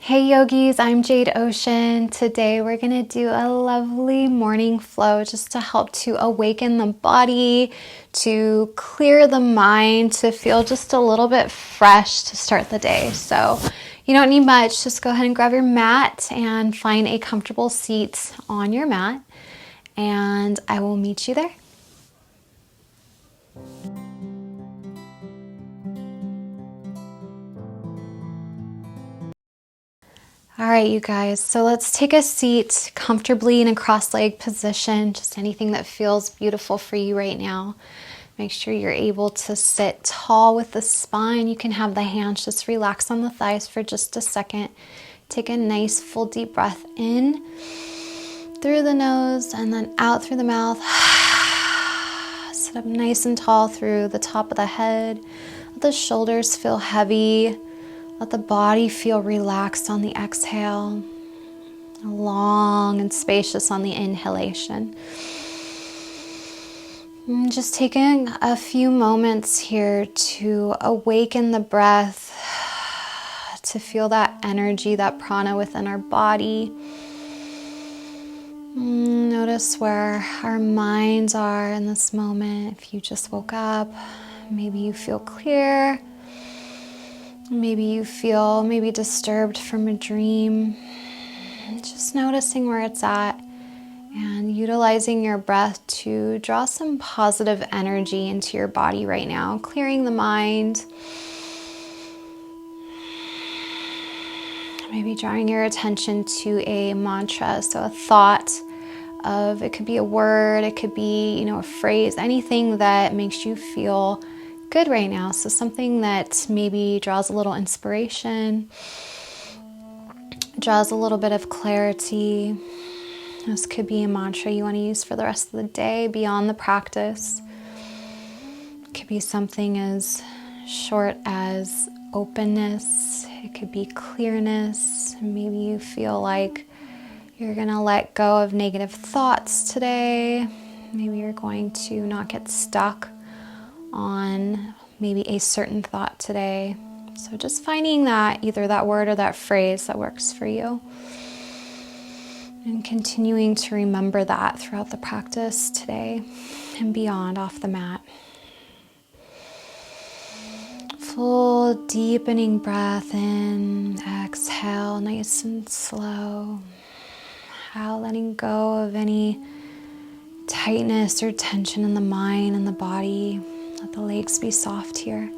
Hey yogis, I'm Jade Ocean. Today we're going to do a lovely morning flow just to help to awaken the body, to clear the mind, to feel just a little bit fresh to start the day. So you don't need much. Just go ahead and grab your mat and find a comfortable seat on your mat, and I will meet you there. All right, you guys, so let's take a seat comfortably in a cross-legged position, just anything that feels beautiful for you right now. Make sure you're able to sit tall with the spine. You can have the hands just relax on the thighs for just a second. Take a nice full deep breath in through the nose and then out through the mouth. Sit up nice and tall through the top of the head. Let the shoulders feel heavy. Let the body feel relaxed on the exhale, long and spacious on the inhalation. And just taking a few moments here to awaken the breath, to feel that energy, that prana within our body. Notice where our minds are in this moment. If you just woke up, maybe you feel clear. Maybe you feel disturbed from a dream. Just noticing where it's at and utilizing your breath to draw some positive energy into your body right now, clearing the mind. Maybe drawing your attention to a mantra, so a thought of, it could be a word, it could be, a phrase, anything that makes you feel good right now. So something that maybe draws a little inspiration, draws a little bit of clarity. This could be a mantra you want to use for the rest of the day beyond the practice. It could be something as short as openness. It could be clearness. Maybe you feel like you're going to let go of negative thoughts today. Maybe you're going to not get stuck on maybe a certain thought today. So just finding that, either that word or that phrase that works for you. And continuing to remember that throughout the practice today and beyond off the mat. Full deepening breath in, exhale, nice and slow. Out, letting go of any tightness or tension in the mind and the body. Let the legs be soft here.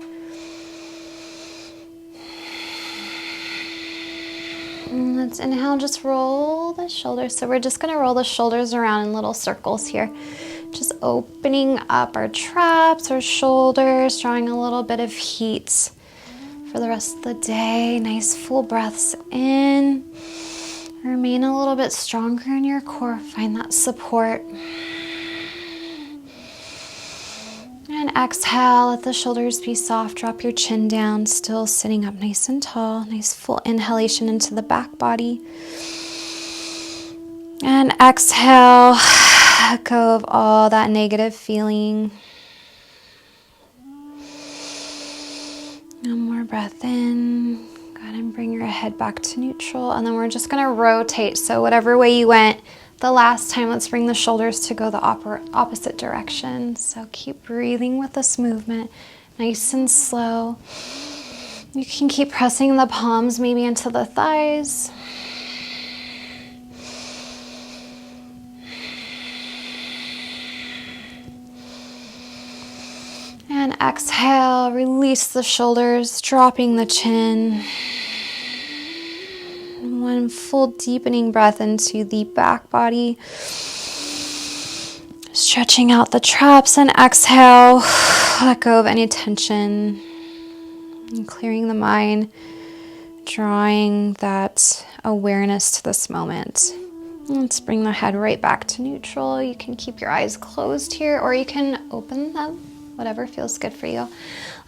And let's inhale, just roll the shoulders. So we're just going to roll the shoulders around in little circles here. Just opening up our traps, our shoulders, drawing a little bit of heat for the rest of the day. Nice full breaths in. Remain a little bit stronger in your core. Find that support. And exhale, let the shoulders be soft. Drop your chin down, still sitting up nice and tall. Nice full inhalation into the back body. And exhale, let go of all that negative feeling. One more breath in. Go ahead and bring your head back to neutral. And then we're just going to rotate. So whatever way you went the last time, let's bring the shoulders to go the opposite direction. So keep breathing with this movement, nice and slow. You can keep pressing the palms maybe into the thighs. And exhale, release the shoulders, dropping the chin. One full deepening breath into the back body. Stretching out the traps, and exhale, let go of any tension. And clearing the mind, drawing that awareness to this moment. Let's bring the head right back to neutral. You can keep your eyes closed here, or you can open them, whatever feels good for you.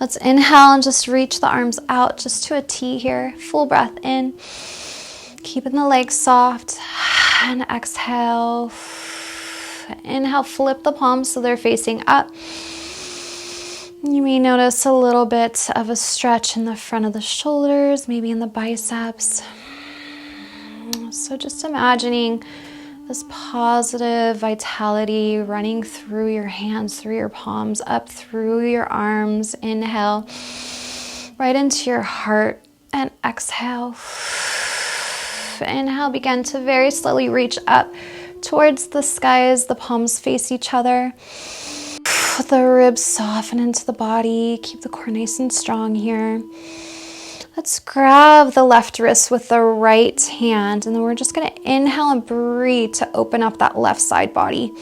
Let's inhale and just reach the arms out just to a T here. Full breath in. Keeping the legs soft. And exhale. Inhale, flip the palms so they're facing up. You may notice a little bit of a stretch in the front of the shoulders, maybe in the biceps. So just imagining this positive vitality running through your hands, through your palms, up through your arms. Inhale, right into your heart, and exhale. Inhale, begin to very slowly reach up towards the sky as the palms face each other. The ribs soften into the body. Keep the core nice and strong here. Let's grab the left wrist with the right hand, and then we're just going to inhale and breathe to open up that left side body.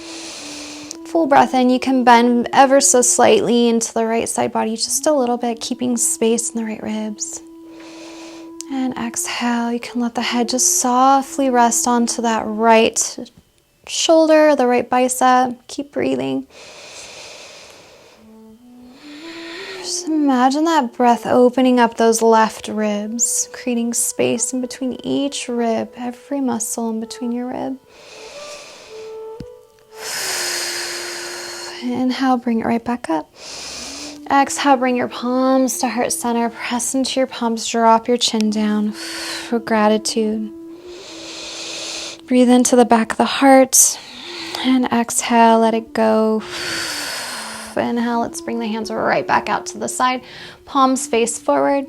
Full breath in. You can bend ever so slightly into the right side body, just a little bit, keeping space in the right ribs. And exhale. You can let the head just softly rest onto that right shoulder, the right bicep. Keep breathing. Just imagine that breath opening up those left ribs, creating space in between each rib, every muscle in between your rib. Inhale, bring it right back up. Exhale, bring your palms to heart center. Press into your palms, drop your chin down for gratitude. Breathe into the back of the heart. And exhale, let it go. Inhale, let's bring the hands right back out to the side. Palms face forward,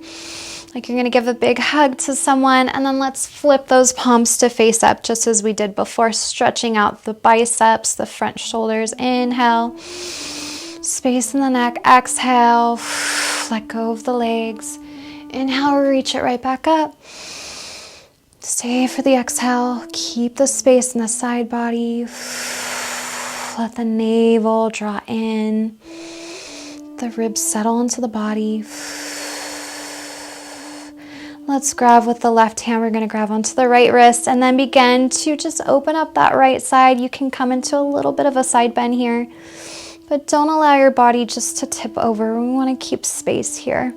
like you're going to give a big hug to someone. And then let's flip those palms to face up, just as we did before, stretching out the biceps, the front shoulders. Inhale, space in the neck. Exhale, let go of the legs. Inhale, reach it right back up. Stay for the exhale. Keep the space in the side body. Let the navel draw in. The ribs settle into the body. Let's grab with the left hand. We're going to grab onto the right wrist and then begin to just open up that right side. You can come into a little bit of a side bend here, but don't allow your body just to tip over. We want to keep space here.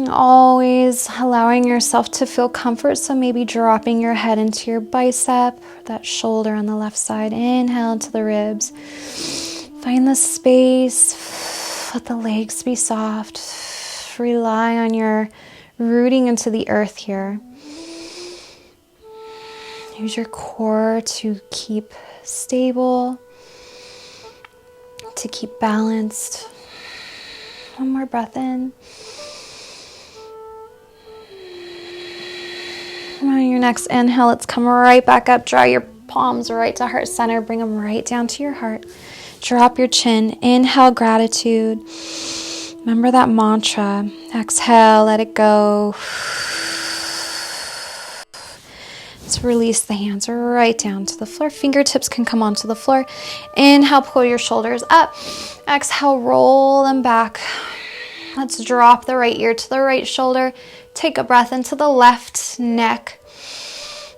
Always allowing yourself to feel comfort, so maybe dropping your head into your bicep, that shoulder on the left side. Inhale into the ribs. Find the space. Let the legs be soft. Rely on your rooting into the earth here. Use your core to keep stable, to keep balanced. One more breath in. On your next inhale, let's come right back up. Draw your palms right to heart center. Bring them right down to your heart. Drop your chin. Inhale, gratitude. Remember that mantra. Exhale, let it go. Let's release the hands right down to the floor. Fingertips can come onto the floor. Inhale, pull your shoulders up. Exhale, roll them back. Let's drop the right ear to the right shoulder. Take a breath into the left neck,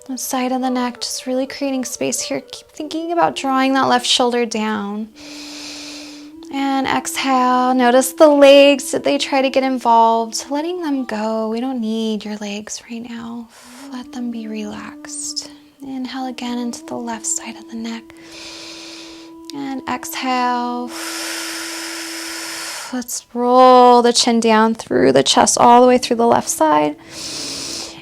the side of the neck, just really creating space here. Keep thinking about drawing that left shoulder down. And exhale, notice the legs. Did they try to get involved? Letting them go. We don't need your legs right now. Let them be relaxed. Inhale again into the left side of the neck. And exhale. Let's roll the chin down through the chest all the way through the left side.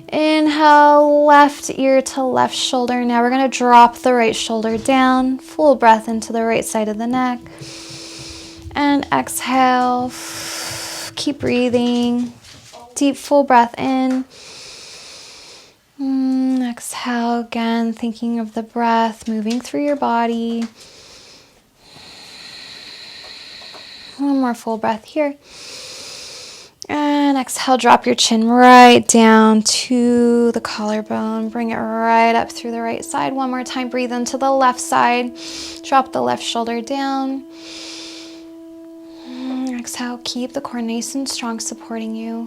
Inhale, left ear to left shoulder. Now we're going to drop the right shoulder down. Full breath into the right side of the neck. And exhale. Keep breathing. Deep full breath in. Exhale again, thinking of the breath moving through your body. One more full breath here. And exhale, drop your chin right down to the collarbone. Bring it right up through the right side. One more time, breathe into the left side. Drop the left shoulder down. Exhale, keep the core nice and strong, supporting you.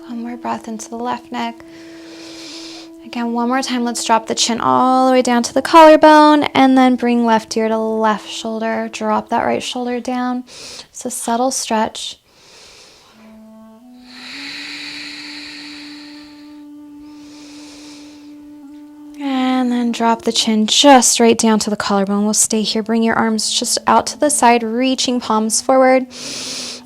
One more breath into the left neck. Again, one more time, let's drop the chin all the way down to the collarbone and then bring left ear to left shoulder. Drop that right shoulder down. It's a subtle stretch. And then drop the chin just right down to the collarbone. We'll stay here. Bring your arms just out to the side, reaching palms forward.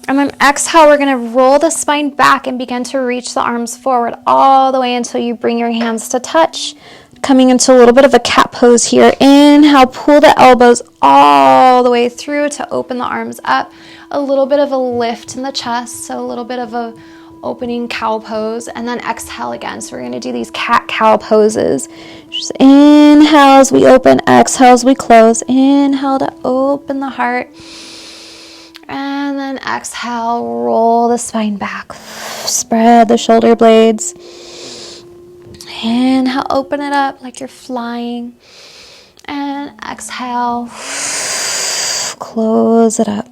And then exhale, we're going to roll the spine back and begin to reach the arms forward all the way until you bring your hands to touch. Coming into a little bit of a cat pose here. Inhale, pull the elbows all the way through to open the arms up. A little bit of a lift in the chest, so a little bit of a opening cow pose, and then exhale again. So we're going to do these cat-cow poses. Just inhale as we open, exhale as we close. Inhale to open the heart. And then exhale, roll the spine back. Spread the shoulder blades. Inhale, open it up like you're flying. And exhale, close it up.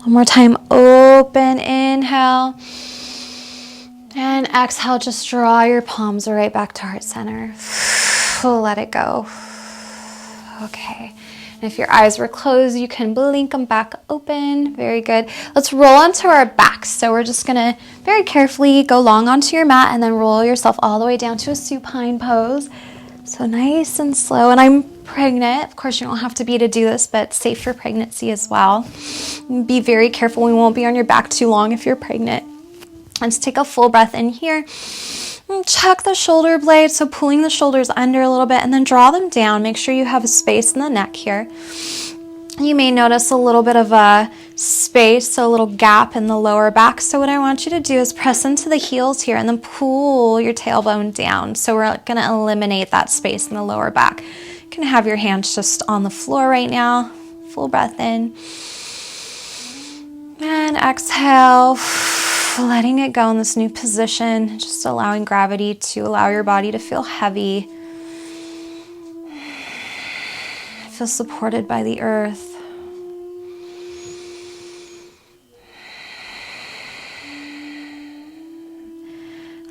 One more time, open, inhale. And exhale, just draw your palms right back to heart center. Let it go. Okay. And if your eyes were closed, you can blink them back open. Very good. Let's roll onto our backs. So we're just gonna very carefully go long onto your mat and then roll yourself all the way down to a supine pose. So nice and slow. And I'm pregnant. Of course, you don't have to be to do this, but it's safe for pregnancy as well. Be very careful. We won't be on your back too long if you're pregnant. Let's take a full breath in here. Check the shoulder blades, so pulling the shoulders under a little bit and then draw them down. Make sure you have a space in the neck here. You may notice a little bit of a space, so a little gap in the lower back. So what I want you to do is press into the heels here and then pull your tailbone down. So we're going to eliminate that space in the lower back. You can have your hands just on the floor right now. Full breath in. And exhale. Letting it go in this new position, just allowing gravity to allow your body to feel heavy. Feel supported by the earth.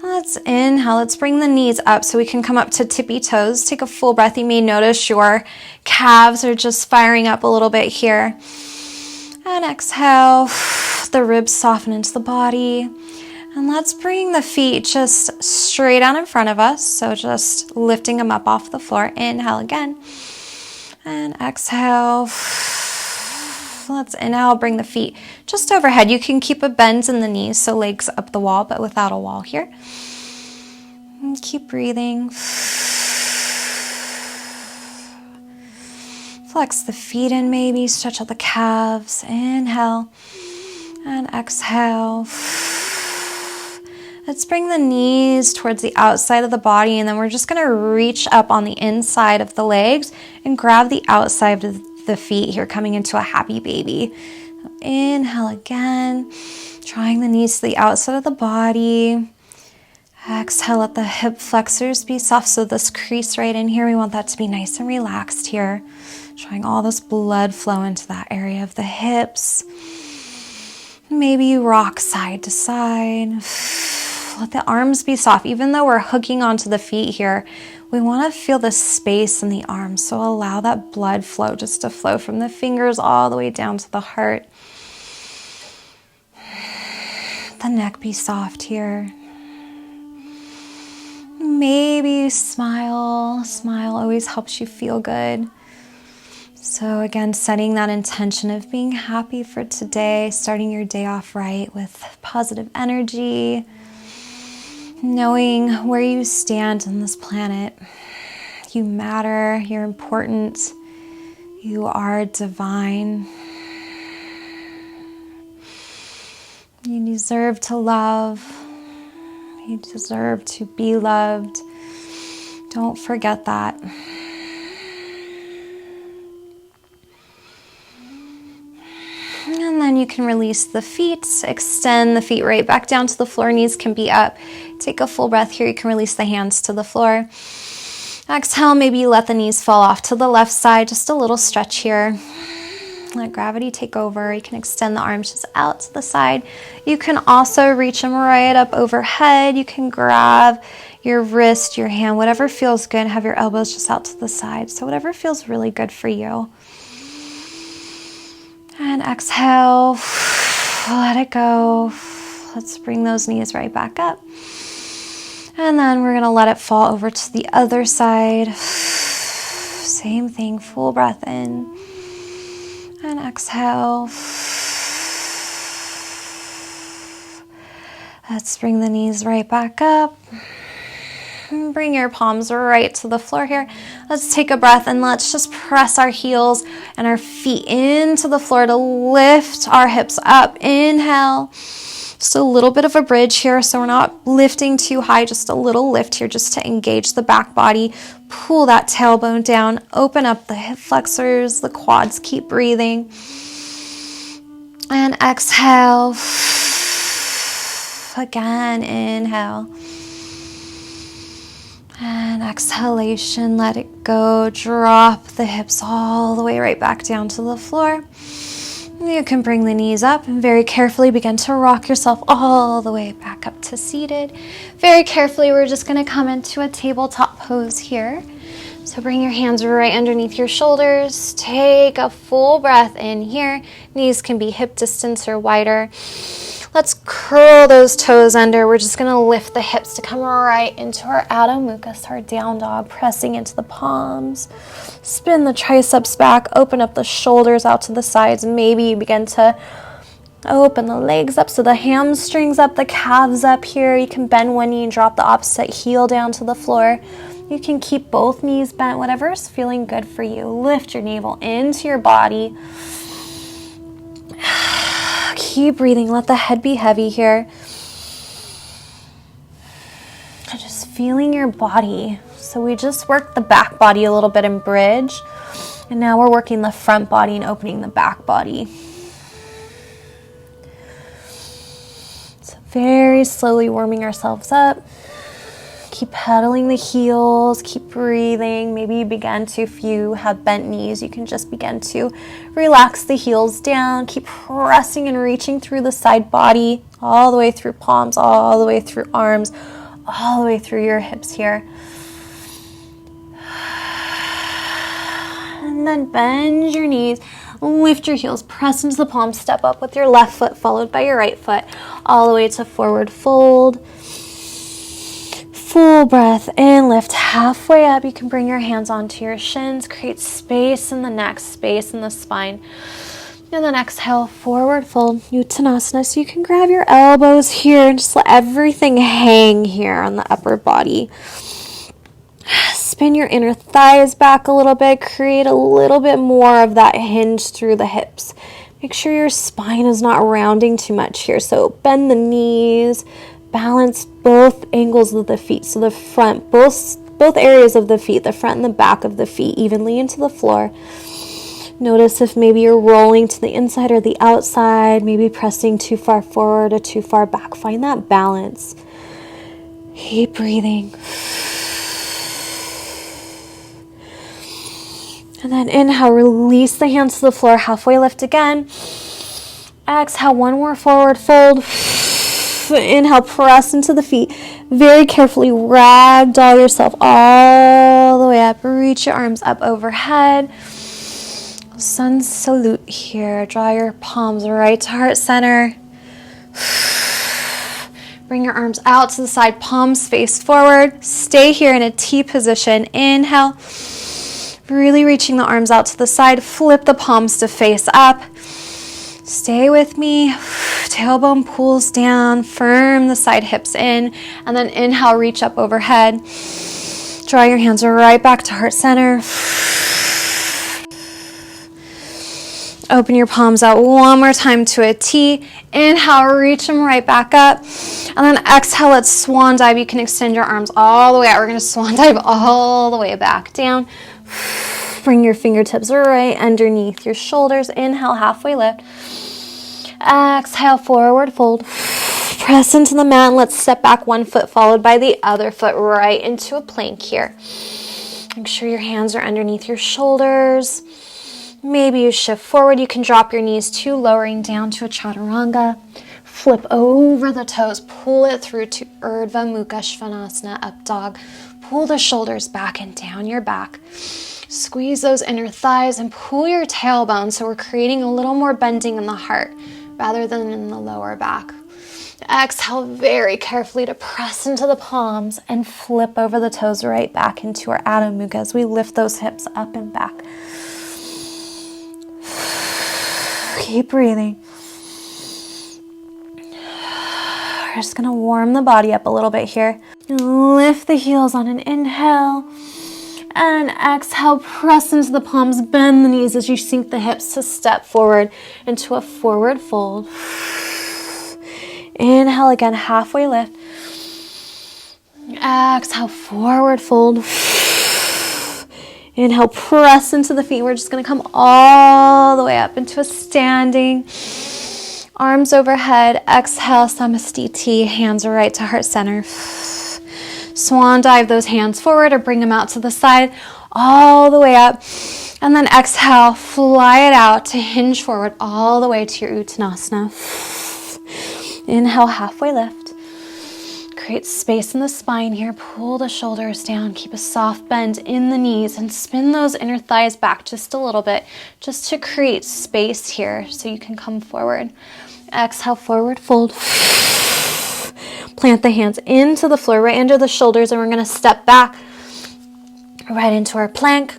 Let's inhale. Let's bring the knees up so we can come up to tippy toes. Take a full breath. You may notice your calves are just firing up a little bit here. And exhale. The ribs soften into the body. And let's bring the feet just straight out in front of us. So just lifting them up off the floor. Inhale again. And exhale. Let's inhale, bring the feet just overhead. You can keep a bend in the knees, so legs up the wall, but without a wall here. And keep breathing. Flex the feet in maybe, stretch out the calves. Inhale. And exhale. Let's bring the knees towards the outside of the body, and then we're just going to reach up on the inside of the legs and grab the outside of the feet here, coming into a happy baby. Inhale again, drawing the knees to the outside of the body. Exhale, let the hip flexors be soft. So this crease right in here, we want that to be nice and relaxed here. Drawing all this blood flow into that area of the hips. Maybe you rock side to side. Let the arms be soft. Even though we're hooking onto the feet here, we want to feel the space in the arms. So allow that blood flow just to flow from the fingers all the way down to the heart. The neck be soft here. Maybe smile. Smile always helps you feel good. So again, setting that intention of being happy for today, starting your day off right with positive energy, knowing where you stand on this planet. You matter, you're important, you are divine. You deserve to love, you deserve to be loved. Don't forget that. And then you can release the feet, extend the feet right back down to the floor. Knees can be up. Take a full breath here. You can release the hands to the floor. Exhale, maybe you let the knees fall off to the left side. Just a little stretch here. Let gravity take over. You can extend the arms just out to the side. You can also reach them right up overhead. You can grab your wrist, your hand, whatever feels good. Have your elbows just out to the side. So whatever feels really good for you. And exhale, let it go. Let's bring those knees right back up. And then we're gonna let it fall over to the other side. Same thing, full breath in. And exhale. Let's bring the knees right back up. Bring your palms right to the floor here. Let's take a breath and let's just press our heels and our feet into the floor to lift our hips up. Inhale. Just a little bit of a bridge here, so we're not lifting too high, just a little lift here just to engage the back body. Pull that tailbone down. Open up the hip flexors, the quads. Keep breathing. And exhale. Again, inhale. And exhalation, let it go. Drop the hips all the way right back down to the floor. You can bring the knees up and very carefully begin to rock yourself all the way back up to seated. Very carefully, we're just going to come into a tabletop pose here. So bring your hands right underneath your shoulders. Take a full breath in here. Knees can be hip distance or wider. Let's curl those toes under. We're just going to lift the hips to come right into our Adho Mukha, so our down dog, pressing into the palms. Spin the triceps back, open up the shoulders out to the sides. Maybe you begin to open the legs up, so the hamstrings up, the calves up here. You can bend one knee and drop the opposite heel down to the floor. You can keep both knees bent, whatever is feeling good for you. Lift your navel into your body. Keep breathing. Let the head be heavy here. Just feeling your body. So we just worked the back body a little bit in bridge. And now we're working the front body and opening the back body. So very slowly warming ourselves up. Keep pedaling the heels, keep breathing. Maybe you begin to, if you have bent knees, you can just begin to relax the heels down. Keep pressing and reaching through the side body, all the way through palms, all the way through arms, all the way through your hips here. And then bend your knees, lift your heels, press into the palms, step up with your left foot followed by your right foot, all the way to forward fold. Full breath in, lift halfway up. You can bring your hands onto your shins, create space in the neck, space in the spine. And then exhale, forward fold, Uttanasana. So you can grab your elbows here and just let everything hang here on the upper body. Spin your inner thighs back a little bit, create a little bit more of that hinge through the hips. Make sure your spine is not rounding too much here. So bend the knees. Balance both angles of the feet, so the front, both areas of the feet, the front and the back of the feet, evenly into the floor. Notice if maybe you're rolling to the inside or the outside, maybe pressing too far forward or too far back. Find that balance. Keep breathing. And then inhale, release the hands to the floor, halfway lift again. Exhale, one more forward fold. Inhale, press into the feet. Very carefully ragdoll yourself all the way up. Reach your arms up overhead. Sun salute here. Draw your palms right to heart center. Bring your arms out to the side, palms face forward. Stay here in a T position. Inhale. Really reaching the arms out to the side. Flip the palms to face up. Stay with me. Tailbone pulls down. Firm the side hips in. And then inhale, reach up overhead. Draw your hands right back to heart center. Open your palms out one more time to a T. Inhale, reach them right back up. And then exhale, let's swan dive. You can extend your arms all the way out. We're going to swan dive all the way back down. Bring your fingertips right underneath your shoulders. Inhale, halfway lift. Exhale, forward fold. Press into the mat and let's step back one foot followed by the other foot right into a plank here. Make sure your hands are underneath your shoulders. Maybe you shift forward. You can drop your knees too, lowering down to a chaturanga. Flip over the toes. Pull it through to Urdhva Mukha Svanasana, up dog. Pull the shoulders back and down your back. Squeeze those inner thighs and pull your tailbone so we're creating a little more bending in the heart rather than in the lower back. Exhale very carefully to press into the palms and flip over the toes right back into our Adho Mukha as we lift those hips up and back. Keep breathing. We're just gonna warm the body up a little bit here. Lift the heels on an inhale. And exhale, press into the palms, bend the knees as you sink the hips to step forward into a forward fold. Inhale again, halfway lift. Exhale, forward fold. Inhale, press into the feet. We're just going to come all the way up into a standing. Arms overhead. Exhale, Samastiti. Hands right to heart center. Swan dive those hands forward or bring them out to the side, all the way up. And then exhale, fly it out to hinge forward all the way to your Uttanasana. Inhale, halfway lift. Create space in the spine here. Pull the shoulders down. Keep a soft bend in the knees and spin those inner thighs back just a little bit, just to create space here so you can come forward. Exhale, forward fold. Plant the hands into the floor, right under the shoulders, and we're going to step back right into our plank.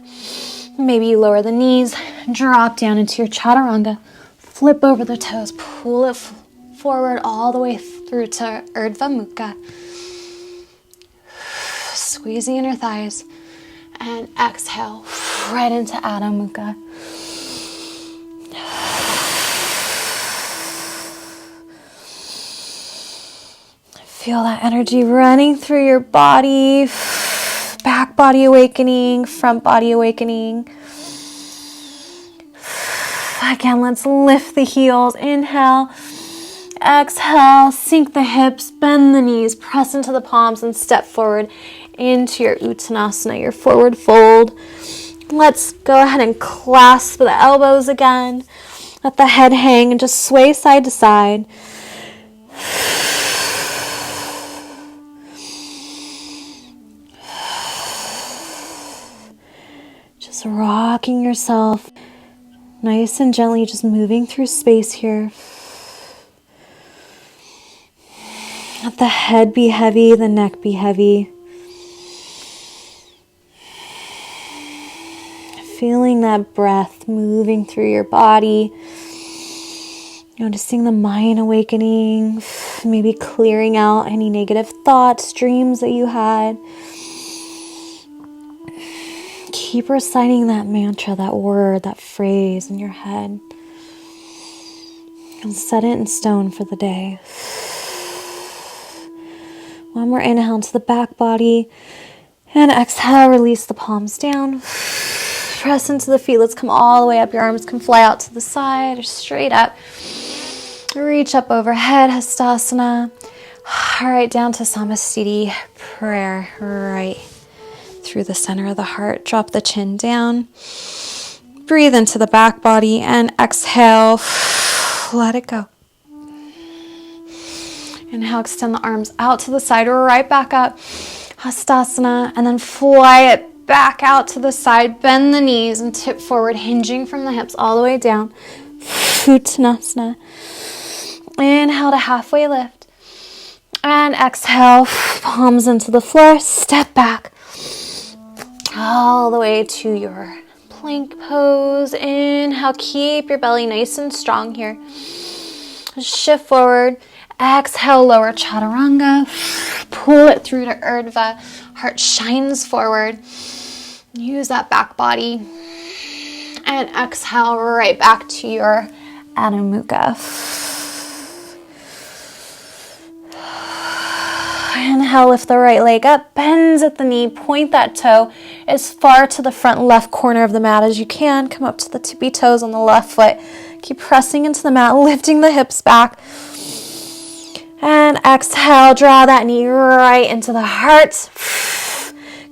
Maybe you lower the knees, drop down into your chaturanga, flip over the toes, pull it forward all the way through to Urdhva Mukha. Squeeze the inner thighs and exhale right into Adho Mukha. Feel that energy running through your body. Back body awakening, front body awakening. Again, let's lift the heels. Inhale. Exhale. Sink the hips, bend the knees, press into the palms, and step forward into your Uttanasana, your forward fold. Let's go ahead and clasp the elbows again. Let the head hang and just sway side to side. Just rocking yourself nice and gently, just moving through space here. Let the head be heavy, the neck be heavy. Feeling that breath moving through your body. Noticing the mind awakening, maybe clearing out any negative thoughts, dreams that you had. Keep reciting that mantra, that word, that phrase in your head. And set it in stone for the day. One more inhale into the back body. And exhale, release the palms down. Press into the feet. Let's come all the way up. Your arms can fly out to the side or straight up. Reach up overhead, Hastasana. All right, down to Samastiti prayer, right through the center of the heart. Drop the chin down. Breathe into the back body and exhale. Let it go. Inhale, extend the arms out to the side, right back up. Hastasana, and then fly it back out to the side. Bend the knees and tip forward, hinging from the hips all the way down. Uttanasana. Inhale to halfway lift. And exhale, palms into the floor. Step back. All the way to your plank pose. Inhale, keep your belly nice and strong here. Shift forward. Exhale, lower chaturanga. Pull it through to Urdhva. Heart shines forward. Use that back body. And exhale, right back to your Adho Mukha. Inhale, lift the right leg up, bends at the knee, point that toe as far to the front left corner of the mat as you can. Come up to the tippy toes on the left foot. Keep pressing into the mat, lifting the hips back. And exhale, draw that knee right into the heart.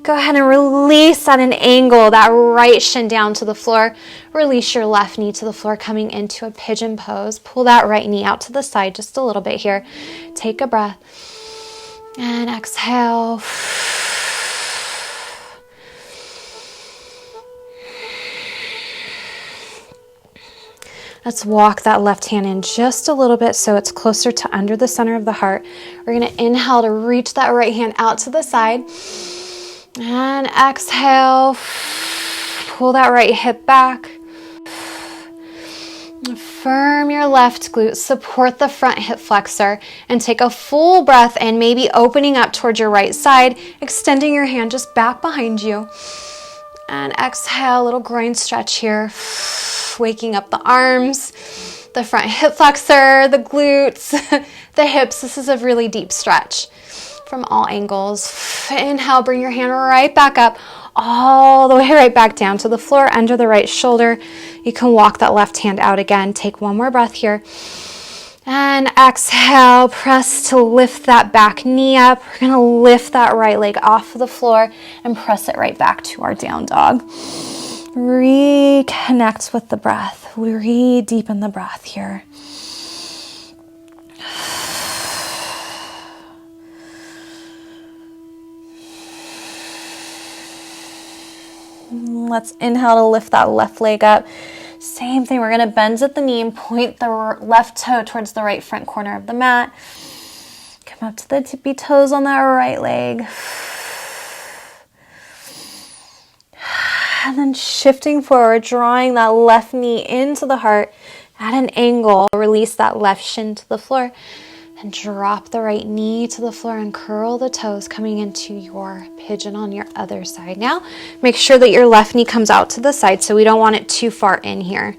Go ahead and release at an angle, that right shin down to the floor. Release your left knee to the floor, coming into a pigeon pose. Pull that right knee out to the side just a little bit here. Take a breath. And exhale. Let's walk that left hand in just a little bit so it's closer to under the center of the heart. We're going to inhale to reach that right hand out to the side. And exhale. Pull that right hip back. Firm your left glute, support the front hip flexor, and take a full breath in, maybe opening up towards your right side, extending your hand just back behind you. And exhale, a little groin stretch here, waking up the arms, the front hip flexor, the glutes, the hips. This is a really deep stretch from all angles. Inhale, bring your hand right back up, all the way right back down to the floor, under the right shoulder. You can walk that left hand out again. Take one more breath here. And exhale, press to lift that back knee up. We're going to lift that right leg off of the floor and press it right back to our down dog. Reconnect with the breath. We re-deepen the breath here. Let's inhale to lift that left leg up. Same thing, we're going to bend at the knee and point the left toe towards the right front corner of the mat. Come up to the tippy toes on that right leg. And then shifting forward, drawing that left knee into the heart at an angle. Release that left shin to the floor. And drop the right knee to the floor and curl the toes, coming into your pigeon on your other side. Now, make sure that your left knee comes out to the side, so we don't want it too far in here.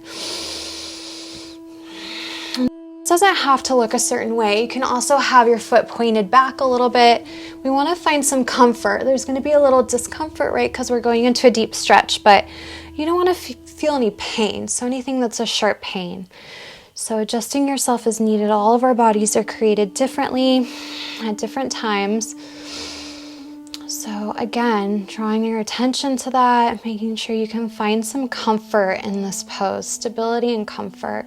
It doesn't have to look a certain way. You can also have your foot pointed back a little bit. We want to find some comfort. There's going to be a little discomfort, right, because we're going into a deep stretch, but you don't want to feel any pain, so anything that's a sharp pain. So adjusting yourself is needed. All of our bodies are created differently at different times. So again, drawing your attention to that, making sure you can find some comfort in this pose, stability and comfort.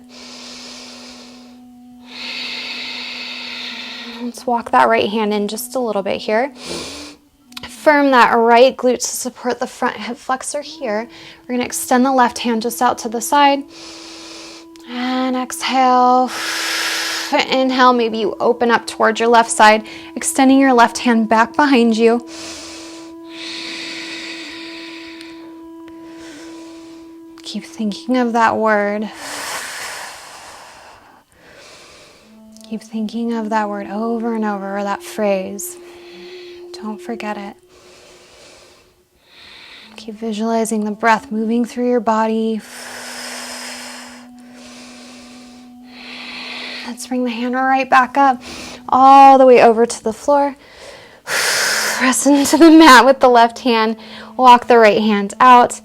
Let's walk that right hand in just a little bit here. Firm that right glute to support the front hip flexor here. We're going to extend the left hand just out to the side. And exhale. Inhale, maybe you open up towards your left side, extending your left hand back behind you. Keep thinking of that word. Keep thinking of that word over and over, or that phrase. Don't forget it. Keep visualizing the breath moving through your body. Let's bring the hand right back up, all the way over to the floor. Press into the mat with the left hand. Walk the right hand out.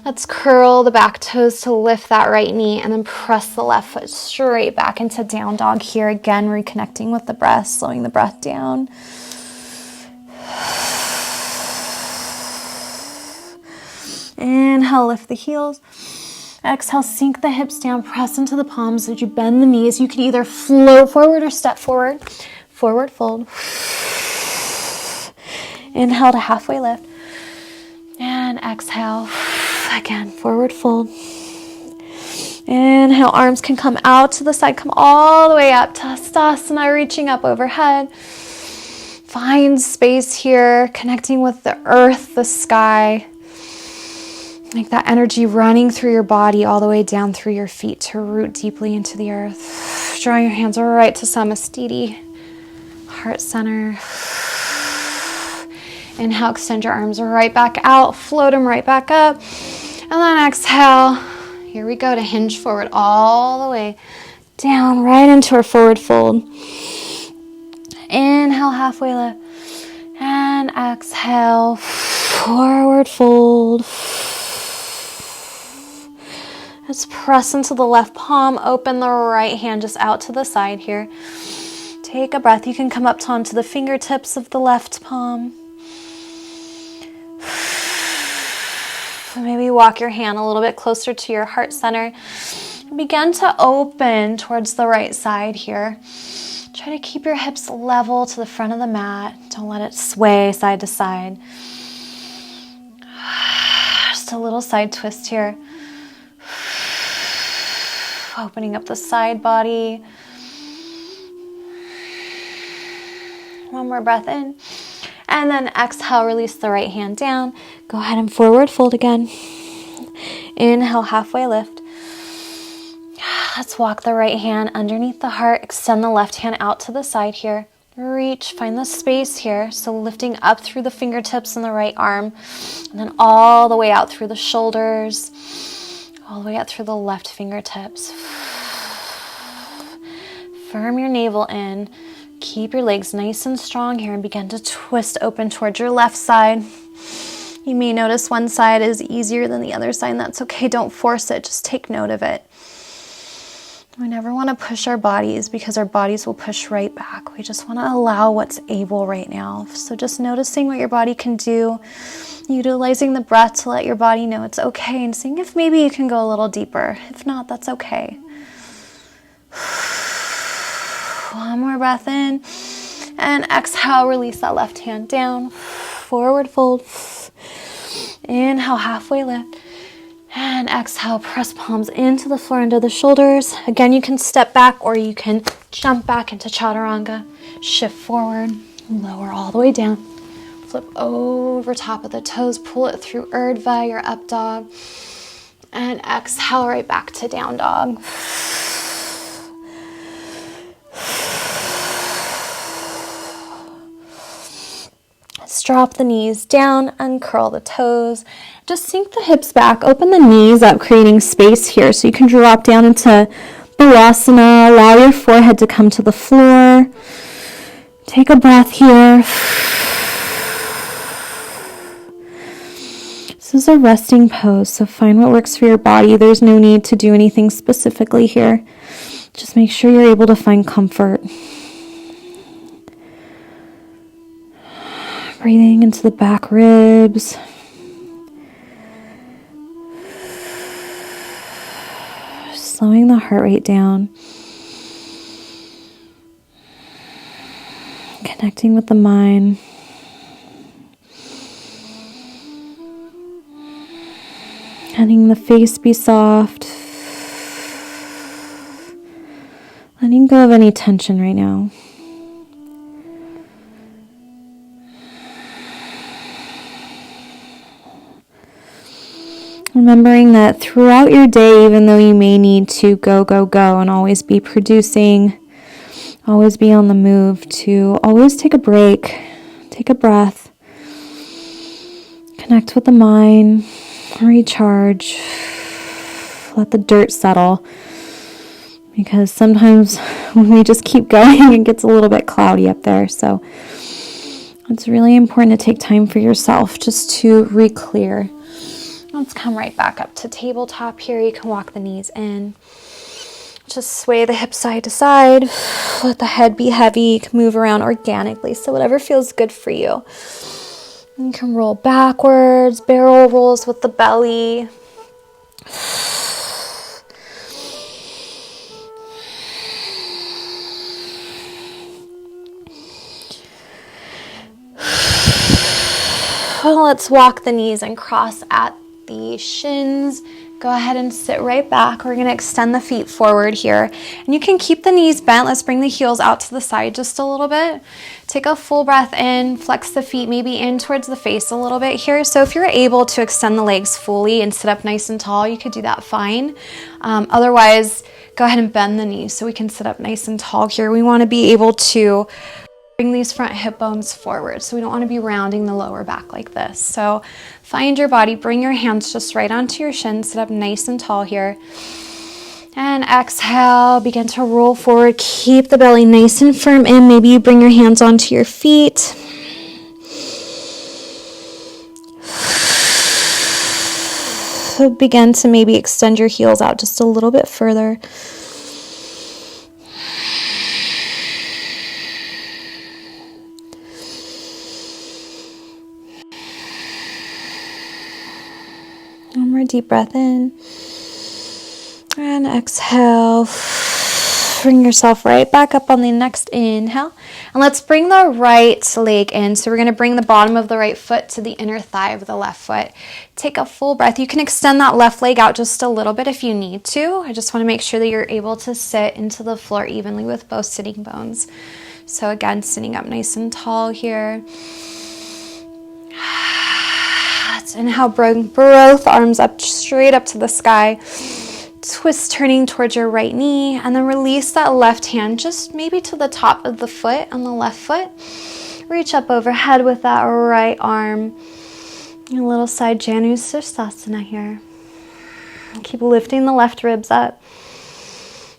Let's curl the back toes to lift that right knee, and then press the left foot straight back into down dog here. Again, reconnecting with the breath, slowing the breath down. Inhale, lift the heels. Exhale, sink the hips down, press into the palms as you bend the knees. You can either float forward or step forward. Forward fold. Inhale to halfway lift. And exhale, again, forward fold. Inhale, arms can come out to the side, come all the way up. Tastasana, reaching up overhead. Find space here, connecting with the earth, the sky. Make that energy running through your body all the way down through your feet to root deeply into the earth. Draw your hands right to Samastiti, heart center. Inhale, extend your arms right back out, float them right back up. And then exhale, here we go to hinge forward all the way down right into our forward fold. Inhale, halfway lift. And exhale, forward fold. Let's press into the left palm, open the right hand just out to the side here. Take a breath. You can come up onto the fingertips of the left palm. Maybe walk your hand a little bit closer to your heart center. Begin to open towards the right side here. Try to keep your hips level to the front of the mat. Don't let it sway side to side. Just a little side twist here. Opening up the side body. One more breath in. And then exhale, release the right hand down. Go ahead and forward fold again. Inhale, halfway lift. Let's walk the right hand underneath the heart. Extend the left hand out to the side here. Reach, find the space here. So lifting up through the fingertips and the right arm. And then all the way out through the shoulders. All the way out through the left fingertips. Firm your navel in. Keep your legs nice and strong here and begin to twist open towards your left side. You may notice one side is easier than the other side, and that's okay. Don't force it. Just take note of it. We never want to push our bodies because our bodies will push right back. We just want to allow what's able right now. So just noticing what your body can do, utilizing the breath to let your body know it's okay, and seeing if maybe you can go a little deeper. If not, that's okay. One more breath in, and exhale, release that left hand down, forward fold. Inhale, halfway lift, and exhale, press palms into the floor under the shoulders. Again, you can step back or you can jump back into chaturanga. Shift forward, lower all the way down. Flip over top of the toes, pull it through Urdhva, your up dog, and exhale right back to down dog. Let's drop the knees down, uncurl the toes. Just sink the hips back, open the knees up, creating space here. So you can drop down into Badakanasana, allow your forehead to come to the floor. Take a breath here. This is a resting pose, so find what works for your body. There's no need to do anything specifically here. Just make sure you're able to find comfort. Breathing into the back ribs. Slowing the heart rate down. Connecting with the mind. Letting the face be soft. Letting go of any tension right now. Remembering that throughout your day, even though you may need to go, and always be producing, always be on the move, to always take a break, take a breath, connect with the mind, recharge, let the dirt settle. Because sometimes when we just keep going, it gets a little bit cloudy up there. So it's really important to take time for yourself just to re-clear. Let's come right back up to tabletop here. You can walk the knees in. Just sway the hips side to side. Let the head be heavy. You can move around organically. So whatever feels good for you. You can roll backwards. Barrel rolls with the belly. Let's walk the knees and cross at the shins. Go ahead and sit right back. We're going to extend the feet forward here. And you can keep the knees bent. Let's bring the heels out to the side just a little bit. Take a full breath in. Flex the feet maybe in towards the face a little bit here. So if you're able to extend the legs fully and sit up nice and tall, you could do that fine. Otherwise, go ahead and bend the knees so we can sit up nice and tall here. We want to be able to bring these front hip bones forward. So we don't want to be rounding the lower back like this. So find your body, bring your hands just right onto your shins, sit up nice and tall here. And exhale, begin to roll forward. Keep the belly nice and firm in. Maybe you bring your hands onto your feet. So begin to maybe extend your heels out just a little bit further. One more deep breath in. And exhale. Bring yourself right back up on the next inhale. And let's bring the right leg in. So we're going to bring the bottom of the right foot to the inner thigh of the left foot. Take a full breath. You can extend that left leg out just a little bit if you need to. I just want to make sure that you're able to sit into the floor evenly with both sitting bones. So again, sitting up nice and tall here. Let's inhale, bring both arms up, straight up to the sky. Twist turning towards your right knee, and then release that left hand just maybe to the top of the foot on the left foot. Reach up overhead with that right arm. A little side Janu Sirsasana here. Keep lifting the left ribs up.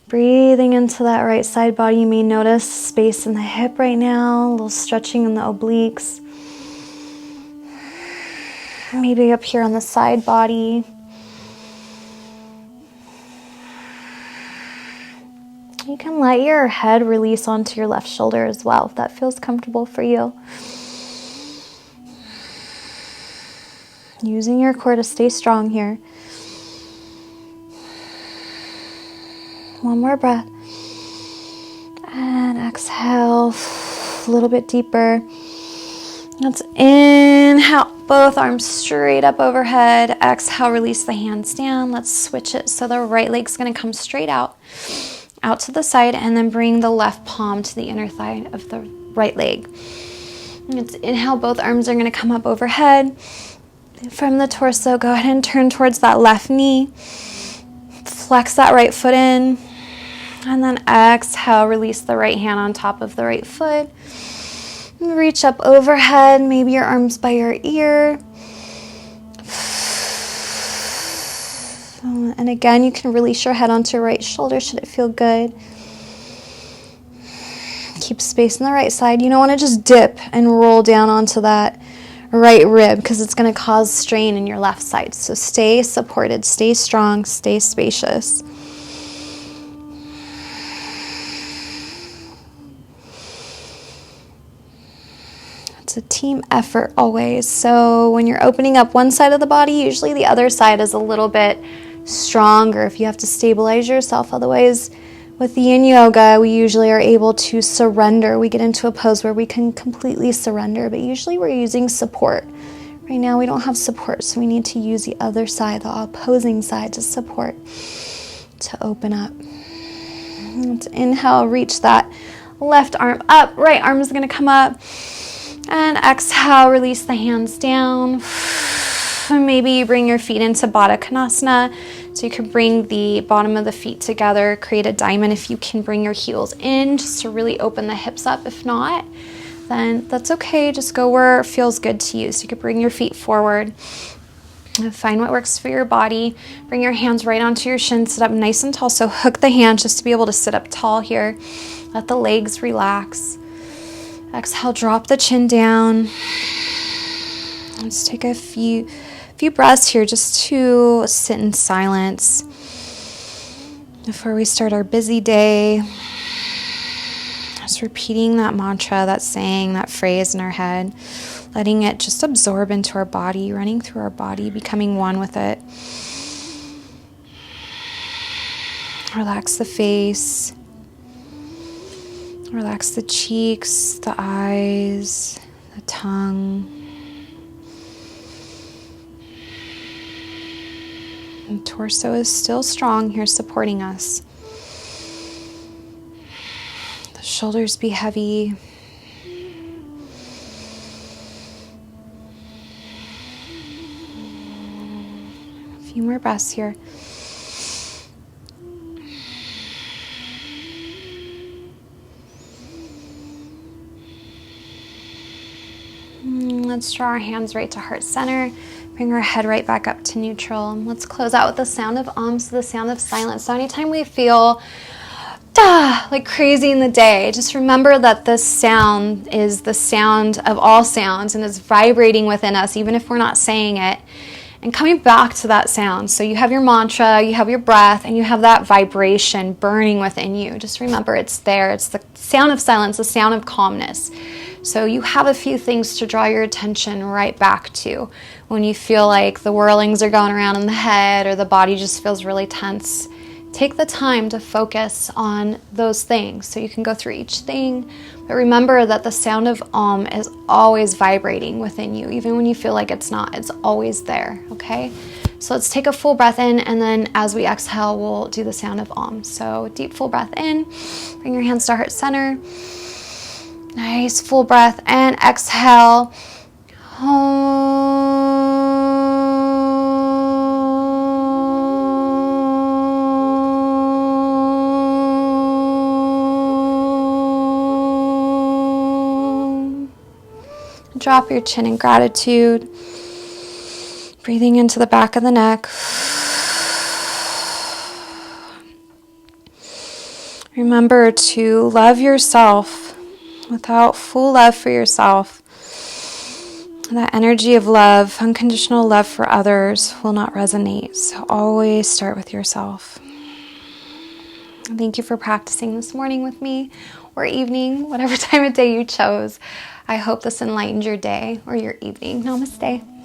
Breathing into that right side body. You may notice space in the hip right now, a little stretching in the obliques. Maybe up here on the side body. You can let your head release onto your left shoulder as well, if that feels comfortable for you. Using your core to stay strong here. One more breath. And exhale a little bit deeper. Let's inhale, both arms straight up overhead. Exhale, release the hands down. Let's switch it so the right leg's going to come straight out to the side, and then bring the left palm to the inner thigh of the right leg. Let's inhale, both arms are going to come up overhead. From the torso, go ahead and turn towards that left knee. Flex that right foot in, and then exhale, release the right hand on top of the right foot. Reach up overhead, maybe your arms by your ear. And again, you can release your head onto your right shoulder should it feel good. Keep space on the right side. You don't want to just dip and roll down onto that right rib because it's going to cause strain in your left side. So stay supported, stay strong, stay spacious. It's a team effort always. So when you're opening up one side of the body, usually the other side is a little bit stronger if you have to stabilize yourself. Otherwise, with the yin yoga, we usually are able to surrender. We get into a pose where we can completely surrender, but usually we're using support. Right now we don't have support, so we need to use the other side, the opposing side, to support, to open up. Let's inhale, reach that left arm up, right arm is going to come up, and exhale, release the hands down. Maybe you bring your feet into Badakanasana, so you can bring the bottom of the feet together, create a diamond if you can bring your heels in, just to really open the hips up. If not, then that's okay, just go where it feels good to you. So you could bring your feet forward, and find what works for your body. Bring your hands right onto your shins, sit up nice and tall, so hook the hands just to be able to sit up tall here. Let the legs relax. Exhale, drop the chin down. Let's take a few breaths here just to sit in silence before we start our busy day. Just repeating that mantra, that saying, that phrase in our head, letting it just absorb into our body, running through our body, becoming one with it. Relax the face. Relax the cheeks, the eyes, the tongue. The torso is still strong here, supporting us. The shoulders be heavy. A few more breaths here. Let's draw our hands right to heart center. Bring our head right back up to neutral. Let's close out with the sound of so the sound of silence. So anytime we feel like crazy in the day, just remember that this sound is the sound of all sounds and is vibrating within us, even if we're not saying it. And coming back to that sound. So you have your mantra, you have your breath, and you have that vibration burning within you. Just remember it's there. It's the sound of silence, the sound of calmness. So you have a few things to draw your attention right back to when you feel like the whirlings are going around in the head or the body just feels really tense. Take the time to focus on those things so you can go through each thing. But remember that the sound of is always vibrating within you. Even when you feel like it's not, it's always there, okay? So let's take a full breath in, and then as we exhale, we'll do the sound of So deep full breath in, bring your hands to heart center. Nice full breath, and exhale. Drop your chin in gratitude. Breathing into the back of the neck. Remember to love yourself. Without full love for yourself, that energy of love, unconditional love for others will not resonate. So always start with yourself. Thank you for practicing this morning with me, or evening, whatever time of day you chose. I hope this enlightened your day or your evening. Namaste.